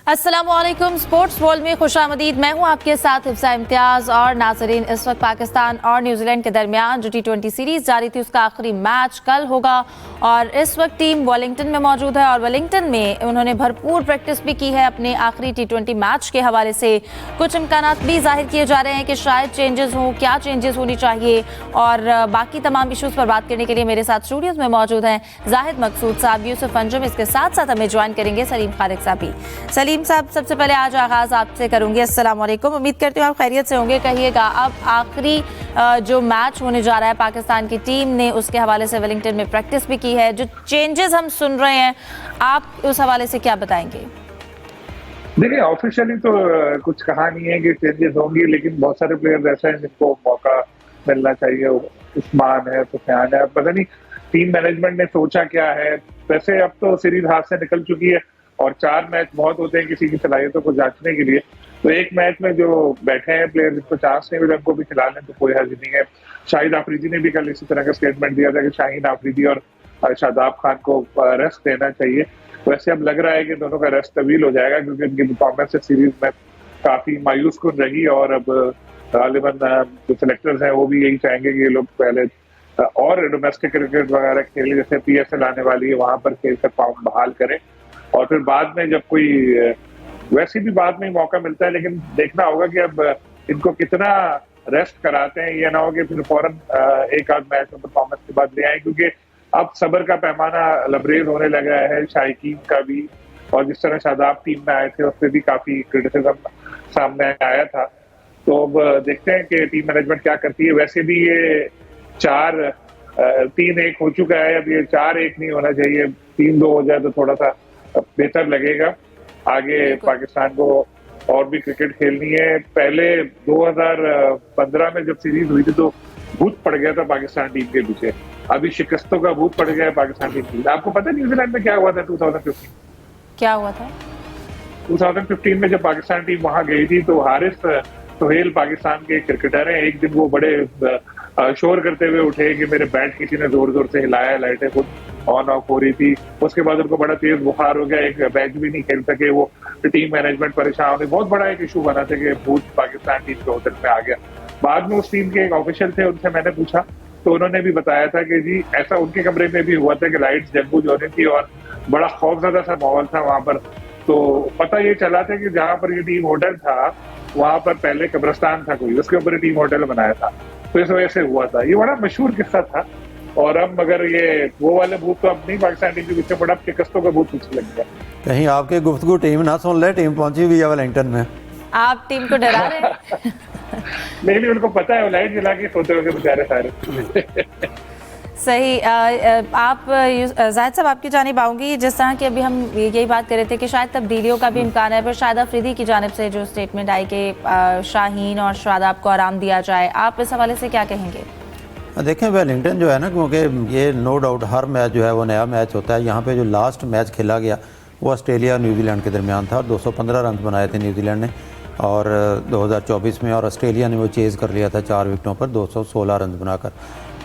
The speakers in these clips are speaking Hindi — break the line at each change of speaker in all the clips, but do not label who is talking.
अस्सलामुअलैकुम। स्पोर्ट्स वर्ल्ड में खुशामदीद। मैं हूं आपके साथ हिफ्सा इम्तियाज। और नाजरीन, इस वक्त पाकिस्तान और न्यूजीलैंड के दरमियान जो T20 सीरीज जारी थी उसका आखिरी मैच कल होगा और इस वक्त टीम वेलिंगटन में मौजूद है और वेलिंगटन में उन्होंने भरपूर प्रैक्टिस भी की है अपने आखिरी T20 मैच के हवाले से। कुछ इम्कानात भी जाहिर किए जा रहे हैं कि शायद चेंजेस हों, क्या चेंजेस होनी चाहिए और बाकी तमाम इशूज़ पर बात करने के लिए मेरे साथ स्टूडियोज में मौजूद हैं जाहिद मकसूद साहब, यूसुफ अंजुम, इसके साथ साथ हमें ज्वाइन करेंगे सलीम खालिक साहब भी। सलीम साहब, सबसे पहले आज आगाज आपसे करूंगी। अस्सलाम वालेकुम, उम्मीद करती हूँ आप खैरियत से होंगे। कहिएगा, अब आखिरी जो मैच होने जा रहा है पाकिस्तान की टीम ने उसके हवाले से वेलिंगटन में प्रैक्टिस भी की है, जो चेंजेस हम सुन रहे हैं आप उस हवाले से क्या बताएंगे?
देखिए, ऑफिशियली तो कुछ कहा नहीं है कि चेंजेस होंगी, लेकिन बहुत सारे प्लेयर ऐसे हैं जिनको मौका मिलना चाहिए। उस्मान है, सुफियान है, पता नहीं टीम मैनेजमेंट ने सोचा क्या है। वैसे अब तो सीरीज हाथ से निकल चुकी है और 4 मैच बहुत होते हैं किसी की सलाहियतों को जांचने के लिए। तो एक मैच में जो बैठे हैं प्लेयर जिनको चांस नहीं मिला उनको भी खिला लें तो कोई हर्ज नहीं है। शाहिद आफरीदी ने भी कल इसी तरह का स्टेटमेंट दिया था कि शाहीन आफरीदी और शादाब खान को रेस्ट देना चाहिए। वैसे अब लग रहा है कि दोनों का रेस्ट तवील हो जाएगा क्योंकि उनकी परफॉर्मेंस सीरीज में काफी मायूस कुन रही और अब गालिबन जो सिलेक्टर्स हैं वो भी यही चाहेंगे कि ये लोग पहले और डोमेस्टिक क्रिकेट वगैरह खेले, जैसे PSL आने वाली है वहां पर खेल कर फॉर्म बहाल करें और फिर बाद में जब कोई वैसे भी बाद में मौका मिलता है, लेकिन देखना होगा कि अब इनको कितना रेस्ट कराते हैं। ये ना हो कि फिर फौरन एक आध मैच में परफॉर्मेंस के बाद ले आए, क्योंकि अब सब्र का पैमाना लबरेज होने लगा है शायकीन का भी। और जिस तरह शादाब टीम में आए थे उससे भी काफी क्रिटिसिज्म सामने आया था। तो अब देखते हैं कि टीम मैनेजमेंट क्या करती है। वैसे भी ये 3-1 हो चुका है, अब ये 4-1 नहीं होना चाहिए, 3-2 हो जाए तो थोड़ा सा बेहतर लगेगा। आगे पाकिस्तान को और भी क्रिकेट खेलनी है। पहले 2015 में जब सीरीज हुई थी तो भूत पड़ गया था पाकिस्तान टीम के पीछे, अभी शिकस्तों का भूत पड़ गया है पाकिस्तान टीम के। आपको पता है न्यूजीलैंड में क्या हुआ था 2015?
क्या हुआ था
2015 में जब पाकिस्तान टीम वहां गई थी तो हारिस सोहेल पाकिस्तान के क्रिकेटर हैं। एक दिन वो बड़े शोर करते हुए उठे कि मेरे बैट किसी ने जोर जोर से हिलाया, लाइटें खुद ऑन ऑफ हो रही थी। उसके बाद उनको बड़ा तेज बुखार हो गया, एक मैच भी नहीं खेल सके वो। टीम मैनेजमेंट परेशान हो गई, बहुत बड़ा एक इशू बना था कि भूत पाकिस्तान टीम के होटल में आ गया। बाद में उस टीम के एक ऑफिशियल थे, उनसे मैंने पूछा तो उन्होंने भी बताया था कि जी ऐसा उनके कमरे में भी हुआ था कि लाइट्स जगबूझ हो रही थी और बड़ा खौफजदा सा माहौल था वहां पर। तो पता ये चला था कि जहां पर ये टीम होटल था वहां पर पहले कब्रिस्तान था कोई, उसके ऊपर टीम होटल बनाया था, तो इस वजह से हुआ था। ये बड़ा मशहूर किस्सा था। और अब मगर ये वो वाले भूत तो अब नहीं पाकिस्तान टीम के पीछे पड़ा, शिकस्तों का भूत पीछे लग गया।
कहीं आपके गुफ्तगू टीम ना सुन ले, टीम पहुंची हुई है वेलिंगटन में।
आप टीम को डरा रहे हैं?
नहीं, उनको पता है, लाइट जला के सोते हुए बेचारे सारे।
सही। आप जाहिद साहब, आपकी जानिब आऊँगी। जिस तरह की अभी हम यही बात कर रहे थे कि शायद तब्दीलियों का भी इम्कान है, फिर शायद आफरीदी की जानिब से जो स्टेटमेंट आई कि शाहीन और शादाब को आराम दिया जाए, आप इस हवाले से क्या कहेंगे?
देखें, वेलिंगटन जो है ना, क्योंकि ये नो डाउट हर मैच जो है वो नया मैच होता है। यहाँ पे जो लास्ट मैच खेला गया वो ऑस्ट्रेलिया और न्यूजीलैंड के दरमियान था। 215 रन बनाए थे न्यूजीलैंड ने और 2024 में, और ऑस्ट्रेलिया ने वो चेज़ कर लिया था 4 विकेटों पर 216 रन बनाकर।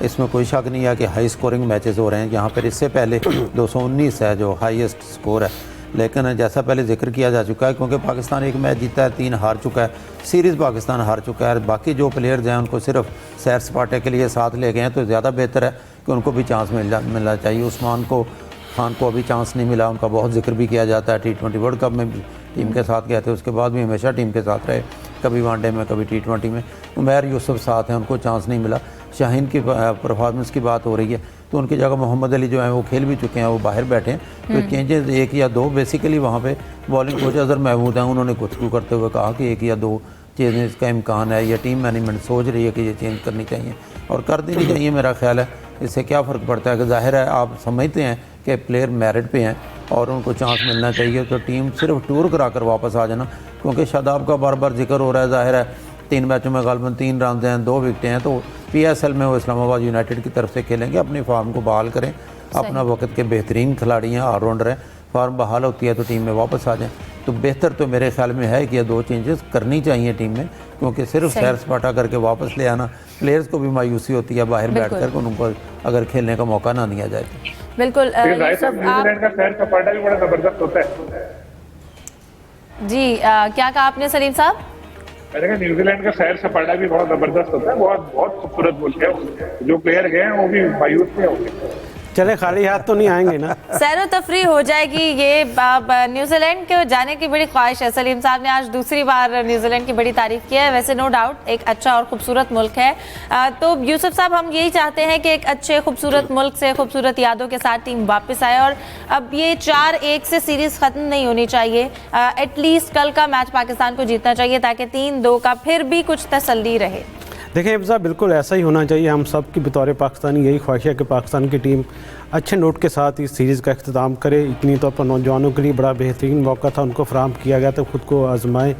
इसमें कोई शक नहीं है कि हाई स्कोरिंग मैचेस हो रहे हैं। यहाँ पर इससे पहले 219 है जो हाईएस्ट स्कोर है, लेकिन जैसा पहले जिक्र किया जा चुका है क्योंकि पाकिस्तान एक मैच जीता है, 3 हार चुका है, सीरीज़ पाकिस्तान हार चुका है। बाकी जो प्लेयर्स हैं उनको सिर्फ सैर सपाटे के लिए साथ ले गए हैं, तो ज़्यादा बेहतर है कि उनको भी चांस मिलना चाहिए। उस्मान खान को अभी चांस नहीं मिला, उनका बहुत जिक्र भी किया जाता है। T20 वर्ल्ड कप में भी टीम के साथ गए थे, उसके बाद भी हमेशा टीम के साथ रहे, कभी वनडे में कभी T20 में। उमैर यूसुफ साथ हैं, उनको चांस नहीं मिला। शाहीन की परफॉर्मेंस की बात हो रही है तो उनकी जगह मोहम्मद अली जो हैं वो खेल भी चुके हैं, वो बाहर बैठे हैं। तो चेंजेस 1 या 2 बेसिकली वहाँ पे बॉलिंग कोच अजहर महमूद हैं, उन्होंने गुफ्तगू करते हुए कहा कि 1 या 2 चेंजेस का इम्कान है, या टीम मैनेजमेंट सोच रही है कि ये चेंज करनी चाहिए और कर देनी चाहिए। मेरा ख्याल है इससे क्या फ़र्क पड़ता है कि जाहिर है आप समझते हैं कि प्लेयर मेरिट पे हैं और उनको चांस मिलना चाहिए, तो टीम सिर्फ टूर करा कर वापस आ जाना। क्योंकि शादाब का बार बार जिक्र हो रहा है, जाहिर है 3 मैचों में गालिबन 3 रन हैं, 2 विकेटें हैं, तो PSL में वो इस्लामाबाद यूनाइटेड की तरफ से खेलेंगे। अपनी फॉर्म को बहाल करें, अपना वक्त के बेहतरीन खिलाड़ी हैं, ऑलराउंडर हैं, फॉर्म बहाल होती है तो टीम में वापस आ जाएं। तो बेहतर तो मेरे ख्याल में है कि ये 2 चेंजेस करनी चाहिए टीम में, क्योंकि सिर्फ सैर सपाटा करके वापस ले आना, प्लेयर्स को भी मायूसी होती है बाहर बैठ कर, उनको अगर खेलने का मौका ना दिया जाए तो।
बिल्कुल।
न्यूजीलैंड का सैर सपाटा भी बड़ा जबरदस्त होता है।
जी क्या कहा आपने सलीम साहब?
मैंने कहा न्यूजीलैंड का सैर सपाटा भी बहुत जबरदस्त होता है, बहुत बहुत खूबसूरत मुल्क है। जो प्लेयर गए हैं वो भी मायूस नहीं होंगे।
चले खाली हाथ तो नहीं आएंगे ना।
सैरो तफरी हो जाएगी। ये न्यूजीलैंड के जाने की बड़ी ख्वाहिश है। सलीम साहब ने आज दूसरी बार न्यूजीलैंड की बड़ी तारीफ की है। वैसे नो डाउट एक अच्छा और खूबसूरत मुल्क है। तो यूसुफ साहब, हम यही चाहते हैं कि एक अच्छे खूबसूरत मुल्क से खूबसूरत यादों के साथ टीम वापस आए, और अब ये 4-1 से सीरीज खत्म नहीं होनी चाहिए। एटलीस्ट कल का मैच पाकिस्तान को जीतना चाहिए ताकि 3-2 का फिर भी कुछ तसल्ली रहे।
देखिए हिफ्ज़ा, बिल्कुल ऐसा ही होना चाहिए। हम सब की बतौर पाकिस्तानी यही ख्वाहिश है कि पाकिस्तान की टीम अच्छे नोट के साथ इस सीरीज़ का अख्ताम करे। इतनी तौर पर नौजवानों के लिए बड़ा बेहतरीन मौका था, उनको फराहम किया गया था ख़ुद को आजमाएँ।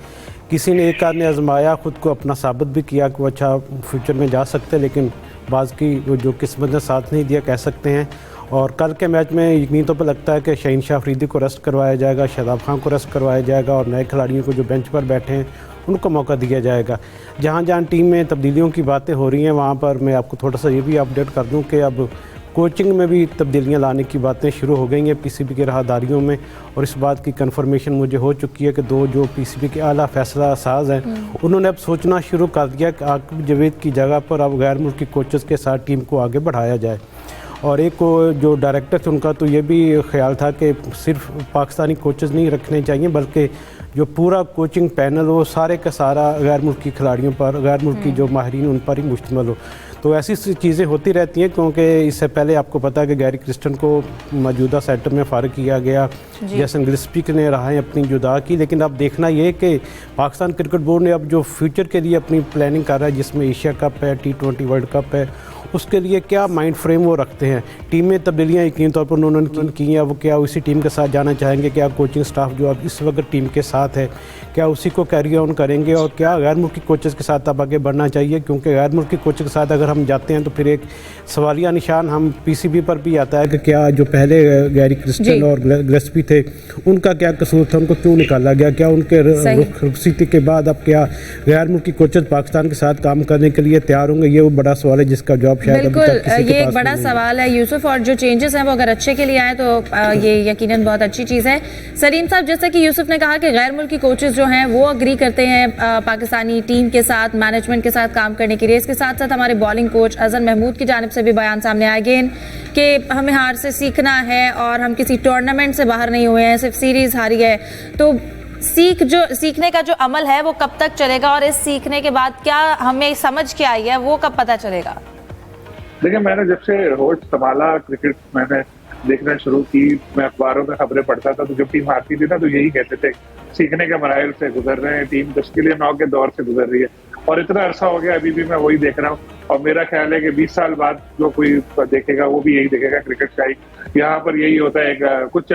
किसी ने एक आदमी आजमाया, ख़ुद को अपना साबित भी किया कि वो अच्छा फ्यूचर में जा सकते हैं, लेकिन बाज़ की जो किस्मत ने साथ नहीं दिया कह सकते हैं। और कल के मैच में यकीनी तौर पर लगता है कि शहीन शाह अफरीदी को रेस्ट करवाया जाएगा, शादाब खान को रेस्ट करवाया जाएगा, और नए खिलाड़ियों को जो बेंच पर बैठे हैं उनको मौका दिया जाएगा। जहाँ जहाँ टीम में तब्दीलियों की बातें हो रही हैं वहाँ पर मैं आपको थोड़ा सा ये भी अपडेट कर दूँ कि अब कोचिंग में भी तब्दीलियाँ लाने की बातें शुरू हो गई हैं पीसीबी की राहदारियों में, और इस बात की कंफर्मेशन मुझे हो चुकी है कि 2 जो पीसीबी के आला फैसला साज हैं उन्होंने अब सोचना शुरू कर दिया कि आकिब जावेद की जगह पर अब गैर मुल्की कोचेज़ के साथ टीम को आगे बढ़ाया जाए। और एक को जो डायरेक्टर थे उनका तो ये भी ख्याल था कि सिर्फ पाकिस्तानी कोचेज़ नहीं रखने चाहिए, बल्कि जो पूरा कोचिंग पैनल वो सारे का सारा गैर मुल्की खिलाड़ियों पर, गैर मुल्की जो माहिरीन उन पर ही मुश्तमिल हो। तो ऐसी चीज़ें होती रहती हैं, क्योंकि इससे पहले आपको पता है कि गैरी क्रिस्टन को मौजूदा सेटअप में फ़ारिग किया गया, जैसन गिलस्पी ने राहें अपनी जुदा की। लेकिन अब देखना ये कि पाकिस्तान क्रिकेट बोर्ड ने अब जो फ्यूचर के लिए अपनी प्लानिंग कर रहा है, जिसमें एशिया कप है, T20 वर्ल्ड कप है, उसके लिए क्या माइंड फ्रेम वो रखते हैं। टीम में तब्दीलियाँ यकीनी तौर पर उन्होंने की हैं, वो क्या उसी टीम के साथ जाना चाहेंगे, क्या कोचिंग स्टाफ जो अब इस वक्त टीम के साथ है क्या उसी को कैरी ऑन करेंगे, और क्या गैर मुल्की कोचेज़ के साथ अब आगे बढ़ना चाहिए। क्योंकि गैर मुल्की कोचेज़ के साथ अगर हम जाते हैं तो फिर एक सवालिया निशान हम पीसीबी पर भी आता है कि क्या जो पहले गैरी क्रिस्टन और गिलस्पी थे उनका क्या कसूर था, उनको क्यों निकाला गया, क्या उनके रुखसती के बाद अब क्या गैर मुल्की कोचेज़ पाकिस्तान के साथ काम करने के लिए तैयार होंगे। ये वो बड़ा सवाल है जिसका जवाब
बिल्कुल ये एक बड़ा सवाल है यूसुफ, और जो चेंजेस हैं वो अगर अच्छे के लिए आए तो ये यकीनन बहुत अच्छी चीज़ है। सलीम साहब, जैसे कि यूसुफ ने कहा कि गैर मुल्की कोचेस जो हैं वो अग्री करते हैं पाकिस्तानी टीम के साथ, मैनेजमेंट के साथ काम करने के लिए। इसके साथ साथ हमारे बॉलिंग कोच अजहर महमूद की जानिब से भी बयान सामने आए अगेन कि हमें हार से सीखना है और हम किसी टूर्नामेंट से बाहर नहीं हुए हैं, सिर्फ सीरीज़ हारी है। तो सीखने का जो अमल है वो कब तक चलेगा, और इस सीखने के बाद क्या हमें समझ के आई है वो कब पता चलेगा?
देखिए, मैंने जब से होस्ट संभाला क्रिकेट मैंने देखना शुरू की, मैं अखबारों में खबरें पढ़ता था, तो जब टीम हारती थी ना तो यही कहते थे सीखने के मराइल से गुजर रहे हैं, टीम तश्कील नौ के दौर से गुजर रही है। और इतना अरसा हो गया अभी भी मैं वही देख रहा हूँ, और मेरा ख्याल है कि 20 साल बाद जो कोई देखेगा वो भी यही देखेगा। क्रिकेट का यहाँ पर यही होता है, कुछ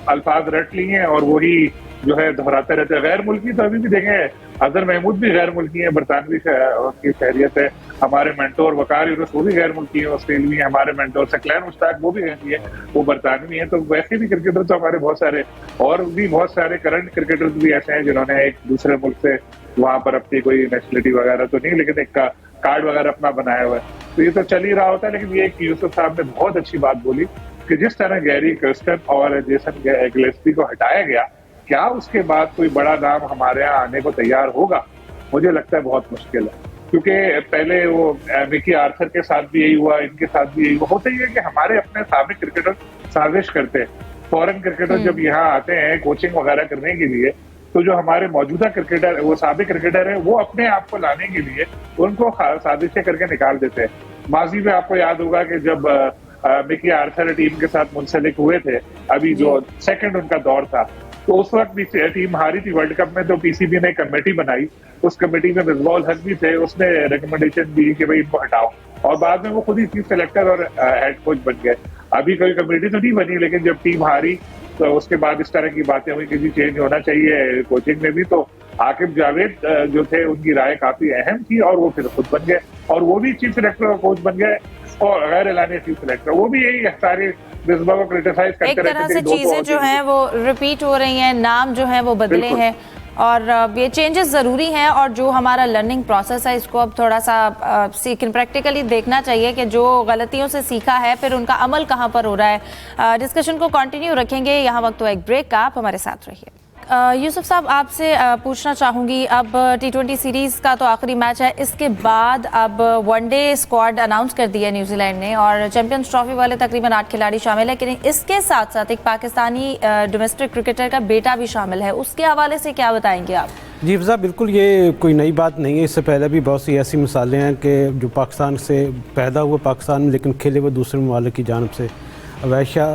अल्फाज रट लिए हैं और वही जो है दोहराते रहते हैं। गैर मुल्की तो अभी भी देखें, अजहर महमूद भी गैर मुल्की है, बरतानवी की शहरियत है। हमारे मेंटोर वकार यूनुस वो भी गैर मुल्की है, ऑस्ट्रेलियाई है। हमारे मेंटोर सकलैन मुश्ताक वो भी है, वो बरतानवी है। तो वैसे भी क्रिकेटर तो हमारे बहुत सारे, और भी बहुत सारे करंट क्रिकेटर्स भी ऐसे हैं जिन्होंने एक दूसरे मुल्क से वहां पर अपनी कोई नेशनलिटी वगैरह तो नहीं, लेकिन एक कार्ड वगैरह अपना बनाया हुआ है। तो ये तो चल ही रहा होता है। लेकिन ये यूसुफ साहब ने बहुत अच्छी बात बोली कि जिस तरह गैरी क्रिस्टन और जेसन गिलेस्पी को हटाया गया, क्या उसके बाद कोई बड़ा नाम हमारे यहाँ आने को तैयार होगा? मुझे लगता है बहुत मुश्किल है, क्योंकि पहले वो मिकी आर्थर के साथ भी यही हुआ, इनके साथ भी यही हुआ। होता ही है कि हमारे अपने साबिक क्रिकेटर साजिश करते हैं। फॉरेन क्रिकेटर जब यहाँ आते हैं कोचिंग वगैरह करने के लिए, तो जो हमारे मौजूदा क्रिकेटर, वो साबिक क्रिकेटर है, वो अपने आप को लाने के लिए उनको साजिशें करके निकाल देते हैं। माजी में आपको याद होगा कि जब मिकी आर्थर टीम के साथ मुंसलिक हुए थे, अभी जो सेकंड उनका दौर था, तो उस वक्त भी टीम हारी थी वर्ल्ड कप में, तो पीसीबी ने कमेटी बनाई। उस कमेटी में मिसबाउल हक भी थे, उसने रिकमेंडेशन दी कि भाई इनको हटाओ, और बाद में वो खुद ही चीफ सेलेक्टर और हेड कोच बन गए। अभी कोई कमेटी तो नहीं बनी, लेकिन जब टीम हारी तो उसके बाद इस तरह की बातें हुई कि जी चेंज होना चाहिए कोचिंग में भी। तो आकिब जावेद जो थे उनकी राय काफी अहम थी, और वो फिर खुद बन गए, और वो भी चीफ सेलेक्टर और कोच बन गए, और गैर एलानी चीफ सेलेक्टर। वो भी यही सारे मिसबा को क्रिटिसाइज करते रहते थे।
एक तरह से चीजें जो हैं वो रिपीट हो रही हैं, नाम जो है वो बदले हैं, और ये चेंजेस ज़रूरी हैं। और जो हमारा लर्निंग प्रोसेस है इसको अब थोड़ा सा प्रैक्टिकली देखना चाहिए कि जो गलतियों से सीखा है फिर उनका अमल कहाँ पर हो रहा है। डिस्कशन को कंटिन्यू रखेंगे। यहाँ वक्त तो एक ब्रेक का, आप हमारे साथ रहिए। यूसुफ साहब, आपसे पूछना चाहूँगी, अब T20 सीरीज़ का तो आखिरी मैच है, इसके बाद अब वनडे स्क्वाड अनाउंस कर दिया है न्यूजीलैंड ने और चैंपियंस ट्रॉफी वाले तकरीबन 8 खिलाड़ी शामिल है, लेकिन इसके साथ साथ एक पाकिस्तानी डोमेस्टिक क्रिकेटर का बेटा भी शामिल है, उसके हवाले से क्या बताएंगे आप?
जी फिजा, बिल्कुल ये कोई नई बात नहीं है। इससे पहले भी बहुत सी ऐसी मिसालें हैं कि जो पाकिस्तान से पैदा हुए पाकिस्तान में लेकिन खेले हुए दूसरे ममालिक की जानब से। वैशा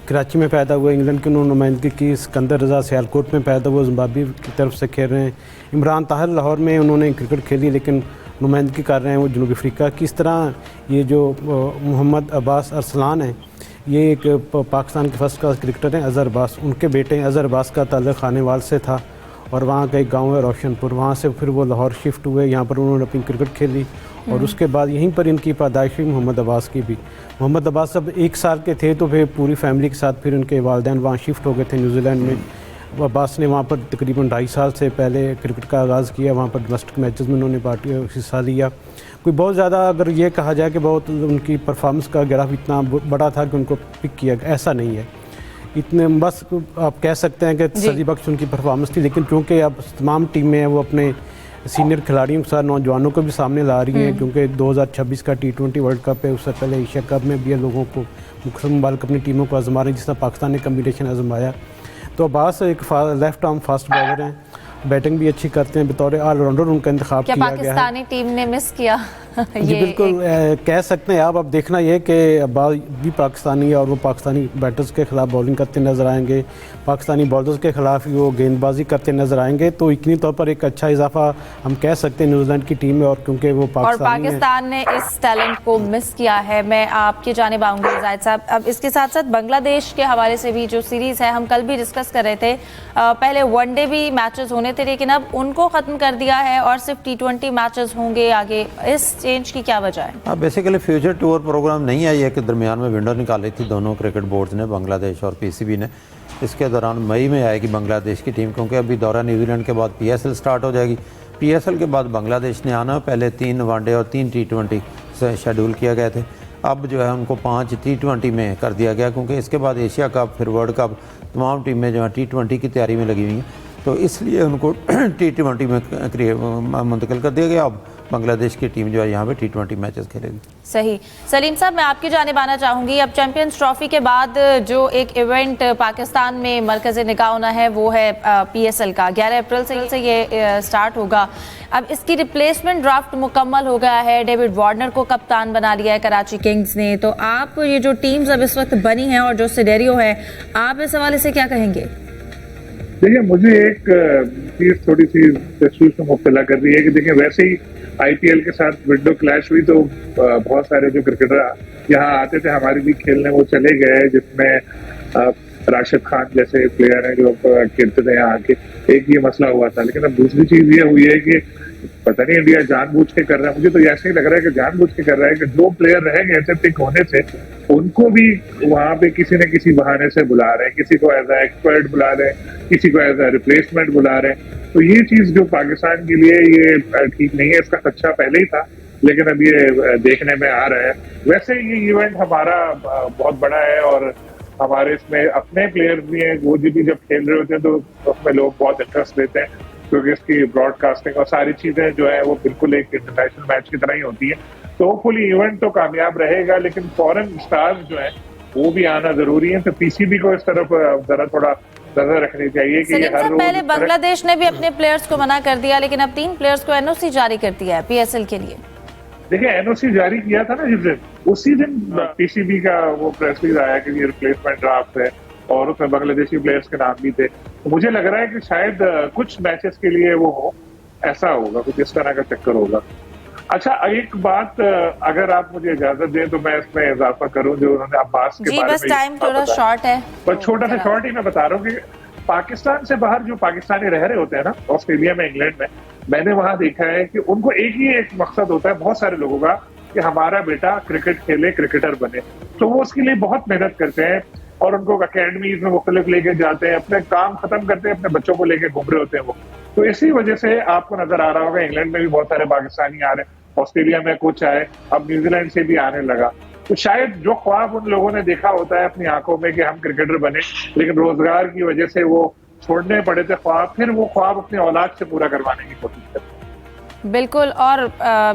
कराची में पैदा हुए, इंग्लैंड की उन्होंने नुमाइंदगी की। सिकंदर रज़ा सियालकोट में पैदा हुए, जिम्बाब्वे की तरफ से खेल रहे हैं। इमरान ताहिर लाहौर में उन्होंने क्रिकेट खेली लेकिन नुमाइंदगी कर रहे हैं वो जनूबी अफ्रीका की। इस तरह ये जो मोहम्मद अब्बास अरसलान है, ये एक पाकिस्तान के फर्स्ट क्लास क्रिकेटर हैं। अज़हर अब्बास उनके बेटे हैं। अज़हर अब्बास का ताल्लुक़ खानेवाल से था और वहाँ का एक गांव है रोशनपुर, वहाँ से फिर वो लाहौर शिफ्ट हुए। यहाँ पर उन्होंने अपनी क्रिकेट खेली और उसके बाद यहीं पर इनकी पैदाइश हुई मोहम्मद अब्बास की भी। मोहम्मद अब्बास जब 1 साल के थे तो फिर पूरी फैमिली के साथ फिर उनके वालिदैन वहाँ शिफ्ट हो गए थे न्यूजीलैंड में। अब्बास ने वहाँ पर तकरीबन 2.5 साल से पहले क्रिकेट का आगाज़ किया। वहाँ पर डोमेस्टिक मैचेस में उन्होंने हिस्सा लिया। कोई बहुत ज़्यादा अगर ये कहा जाए कि बहुत उनकी परफॉर्मेंस का ग्राफ इतना बड़ा था कि उनको पिक किया, ऐसा नहीं है। इतने बस आप कह सकते हैं कि तसल्ली बख्श उनकी परफॉर्मेंस थी, लेकिन चूँकि अब तमाम टीमें हैं वो अपने सीनियर खिलाड़ियों के साथ नौजवानों को भी सामने ला रही हैं, क्योंकि 2026 का T20 वर्ल्ड कप है। उससे पहले एशिया कप में भी लोगों को मुख्तलिफ ममालिक अपनी टीमों को आजमा रहे हैं, जिस तरह पाकिस्तान ने कम्बिनेशन आजमाया। तो अब्बास एक लेफ्ट आर्म फास्ट बॉलर हैं, बैटिंग भी अच्छी करते हैं। बतौर ऑलराउंडर उनका इंतखाब किया गया है।
पाकिस्तानी टीम ने मिस किया
जी बिल्कुल कह सकते हैं आप। अब देखना ये कि अब्बास भी पाकिस्तानी है और वो पाकिस्तानी बैटर्स के खिलाफ बॉलिंग करते नज़र आएंगे, पाकिस्तानी बॉलर्स के खिलाफ ही वो गेंदबाजी करते नज़र आएंगे। तो यकीनी तौर पर एक अच्छा इजाफा हम कह सकते हैं न्यूजीलैंड की टीम में, और क्योंकि वो
पाकिस्तान ने इस टैलेंट को मिस किया है। मैं आपकी जानिब आऊँगी जाहिद साहब। अब इसके साथ साथ बांग्लादेश के हवाले से भी जो सीरीज़ है, हम कल भी डिस्कस कर रहे थे, पहले वनडे भी मैचेस होने थे लेकिन अब उनको ख़त्म कर दिया है और सिर्फ T20 मैचेस होंगे आगे। इस चेंज की क्या वजह है?
हाँ, बेसिकली फ्यूचर टूर प्रोग्राम नहीं है, ये कि दरमियान में विंडो निकाली थी दोनों क्रिकेट बोर्ड्स ने, बांग्लादेश और PCB ने। इसके दौरान मई में आएगी बांग्लादेश की टीम, क्योंकि अभी दौरा न्यूजीलैंड के बाद PSL स्टार्ट हो जाएगी। PSL के बाद बांग्लादेश ने आना। पहले 3 वनडे और 3 T20 से शेड्यूल किया गए थे, अब जो है उनको 5 T20 में कर दिया गया, क्योंकि इसके बाद एशिया कप फिर वर्ल्ड कप तमाम टीमें जो है T20 की तैयारी में लगी हुई हैं, तो इसलिए उनको T20 में मुंतकिल कर दिया गया। अब बांग्लादेश की टीम जो है यहाँ पे T20 मैचेस खेलेगी।
सही। सलीम साहब, मैं आपकी जानिब आना चाहूँगी। अब चैंपियंस ट्रॉफी के बाद जो एक इवेंट पाकिस्तान में मरकज़ निगाह होना है वो है PSL का। 11 अप्रैल से ये स्टार्ट होगा। अब इसकी रिप्लेसमेंट ड्राफ्ट मुकम्मल हो गया है, डेविड वार्नर को कप्तान बना लिया है कराची किंग्स ने। तो आप ये जो टीम्स अब इस वक्त बनी हैं और जो सिनेरियो है, आप इस हवाले से क्या कहेंगे?
देखिए, मुझे एक चीज थोड़ी सी तशवीश में मुब्तला कर रही है कि देखिए, वैसे ही IPL के साथ विंडो क्लैश हुई तो बहुत सारे जो क्रिकेटर यहाँ आते थे हमारी भी खेलने, वो चले गए, जिसमें राशिद खान जैसे प्लेयर हैं जो खेलते थे यहाँ आके। एक ये मसला हुआ था, लेकिन अब दूसरी चीज ये हुई है कि पता नहीं इंडिया जानबूझ के कर रहा है, मुझे तो ऐसे ही लग रहा है कि जानबूझ के कर रहा है कि जो प्लेयर रह गए थे पिक होने से उनको भी वहां पे किसी न किसी बहाने से बुला रहे हैं, किसी को एज ए एक्सपर्ट बुला रहे हैं, किसी को एज ए रिप्लेसमेंट बुला रहे हैं। तो ये चीज जो पाकिस्तान के लिए ये ठीक नहीं है। इसका खदशा पहले ही था, लेकिन अब ये देखने में आ रहा है। वैसे ये इवेंट हमारा बहुत बड़ा है और हमारे इसमें अपने प्लेयर्स भी हैं, वो भी जब खेल रहे होते हैं तो उसमें लोग बहुत इंटरेस्ट लेते हैं, क्योंकि इसकी ब्रॉडकास्टिंग और सारी चीजें जो है वो बिल्कुल एक इंटरनेशनल मैच की तरह ही होती है। तो होपफुली इवेंट तो कामयाब रहेगा, लेकिन फॉरेन स्टार्स जो है वो भी आना जरूरी है। तो PCB को इस तरफ जरा थोड़ा नजर रखनी चाहिए कि हर रोज। पहले
बांग्लादेश ने भी अपने प्लेयर्स को मना कर दिया, लेकिन अब 3 प्लेयर्स को NOC जारी कर दिया है PSL के लिए।
देखिए, NOC जारी किया था ना जिस दिन, उसी दिन PCB का वो प्रेस रिलीज आया कि ये रिप्लेसमेंट ड्राफ्ट है और उसमें बांग्लादेशी प्लेयर्स के नाम भी थे। तो मुझे लग रहा है कि शायद कुछ मैचेस के लिए वो हो, ऐसा होगा, कुछ इस तरह का चक्कर होगा। अच्छा, एक बात अगर आप मुझे इजाजत दें तो मैं इसमें इजाफा करूं, जो उन्होंने अब्बास के बारे में,
बस टाइम थोड़ा शॉर्ट है,
पर छोटा सा शॉर्ट ही मैं बता रहा हूँ कि पाकिस्तान से बाहर जो पाकिस्तानी रह रहे होते हैं ना, ऑस्ट्रेलिया में, इंग्लैंड में, मैंने वहां देखा है कि उनको एक मकसद होता है बहुत सारे लोगों का कि हमारा बेटा क्रिकेट खेले, क्रिकेटर बने। तो वो उसके लिए बहुत मेहनत करते हैं और उनको अकेडमीज में मुख्तलिफ लेके जाते हैं, अपने काम खत्म करते हैं, अपने बच्चों को लेके घूम रहे होते हैं वो। तो इसी वजह से आपको नजर आ रहा होगा इंग्लैंड में भी बहुत सारे पाकिस्तानी आ रहे हैं, ऑस्ट्रेलिया में कुछ आए, अब न्यूजीलैंड से भी आने लगा। तो शायद जो ख्वाब उन लोगों ने देखा होता है अपनी आंखों में कि हम क्रिकेटर बने, लेकिन रोजगार की वजह से वो छोड़ने पड़े थे ख्वाब, फिर वो ख्वाब अपनी औलाद से पूरा करवाने की कोशिश करते हैं।
बिल्कुल। और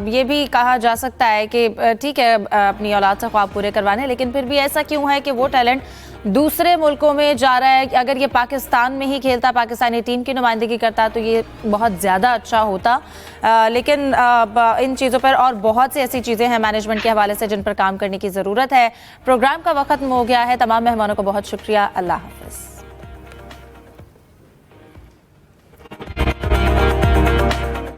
ये भी कहा जा सकता है कि ठीक है अपनी औलाद से ख्वाब पूरे करवाने, लेकिन फिर भी ऐसा क्यों है कि वो टैलेंट दूसरे मुल्कों में जा रहा है? अगर ये पाकिस्तान में ही खेलता, पाकिस्तानी टीम की नुमाइंदगी करता, तो ये बहुत ज़्यादा अच्छा होता। लेकिन इन चीज़ों पर और बहुत सी ऐसी चीज़ें हैं मैनेजमेंट के हवाले से जिन पर काम करने की ज़रूरत है। प्रोग्राम का वक्त खत्म हो गया है। तमाम मेहमानों को बहुत शुक्रिया। अल्लाह हाफ़िज़।